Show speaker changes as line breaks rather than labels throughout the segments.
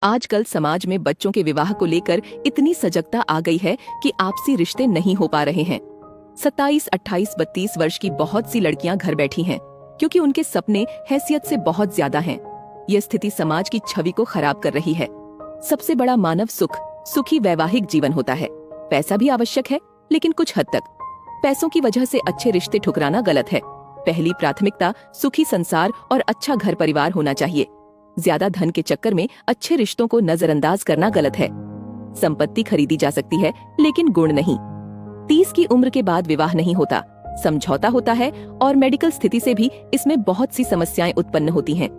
आजकल समाज में बच्चों के विवाह को लेकर इतनी सजगता आ गई है कि आपसी रिश्ते नहीं हो पा रहे हैं। 27, 28, 32 वर्ष की बहुत सी लड़कियां घर बैठी हैं क्योंकि उनके सपने हैसियत से बहुत ज्यादा हैं। यह स्थिति समाज की छवि को खराब कर रही है। सबसे बड़ा मानव सुख सुखी वैवाहिक जीवन होता है। पैसा भी आवश्यक है, लेकिन कुछ हद तक। पैसों की वजह से अच्छे रिश्ते ठुकराना गलत है। पहली प्राथमिकता सुखी संसार और अच्छा घर परिवार होना चाहिए। ज्यादा धन के चक्कर में अच्छे रिश्तों को नजरअंदाज करना गलत है। संपत्ति खरीदी जा सकती है, लेकिन गुण नहीं। 30 की उम्र के बाद विवाह नहीं होता, समझौता होता है और मेडिकल स्थिति से भी इसमें बहुत सी समस्याएं उत्पन्न होती हैं।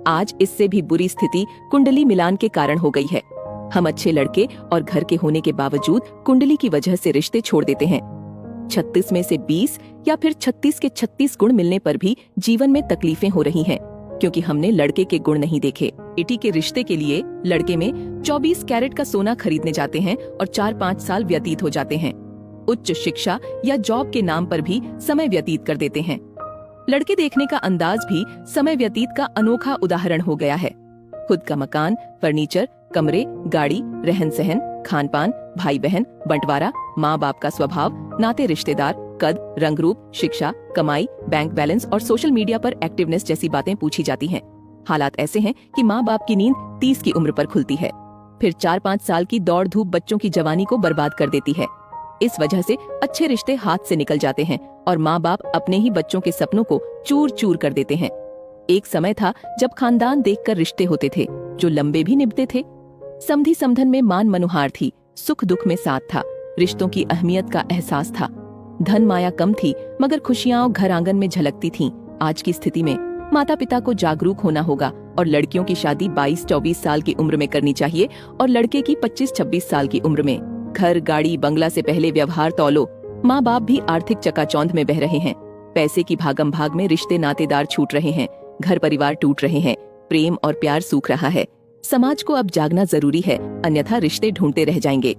आज इससे भी बुरी स्थिति कुंडली मिलान के कारण हो गई है। हम अच्छे लड़के और घर के होने के बावजूद कुंडली की वजह से रिश्ते छोड़ देते हैं। 36 में से 20 या फिर 36 के 36 गुण मिलने पर भी जीवन में तकलीफें हो रही हैं, क्योंकि हमने लड़के के गुण नहीं देखे। बेटी के रिश्ते के लिए लड़के में 24 कैरेट का सोना खरीदने जाते हैं और 4-5 साल व्यतीत हो जाते हैं। उच्च शिक्षा या जॉब के नाम पर भी समय व्यतीत कर देते हैं। लड़के देखने का अंदाज भी समय व्यतीत का अनोखा उदाहरण हो गया है। खुद का मकान, फर्नीचर, कमरे, गाड़ी, रहन सहन, खान पान, भाई बहन, बंटवारा, माँ बाप का स्वभाव, नाते रिश्तेदार, कद, रंग रूप, शिक्षा, कमाई, बैंक बैलेंस और सोशल मीडिया पर एक्टिवनेस जैसी बातें पूछी जाती हैं। हालात ऐसे हैं कि माँ बाप की नींद 30 की उम्र पर खुलती है। फिर 4-5 साल की दौड़ धूप बच्चों की जवानी को बर्बाद कर देती है। इस वजह से अच्छे रिश्ते हाथ से निकल जाते हैं और माँ बाप अपने ही बच्चों के सपनों को चूर चूर कर देते हैं। एक समय था जब खानदान देखकर रिश्ते होते थे, जो लंबे भी निभते थे। समधी समधन में मान मनुहार थी, सुख दुख में साथ था, रिश्तों की अहमियत का एहसास था। धन माया कम थी, मगर खुशियां घर आंगन में झलकती थीं। आज की स्थिति में माता पिता को जागरूक होना होगा और लड़कियों की शादी 22-24 साल की उम्र में करनी चाहिए और लड़के की 25-26 साल की उम्र में। घर, गाड़ी, बंगला से पहले व्यवहार तौलो। माँ बाप भी आर्थिक चकाचौंध में बह रहे हैं। पैसे की भागम भाग में रिश्ते नातेदार छूट रहे हैं, घर परिवार टूट रहे हैं, प्रेम और प्यार सूख रहा है। समाज को अब जागना जरूरी है, अन्यथा रिश्ते ढूंढते रह जाएंगे।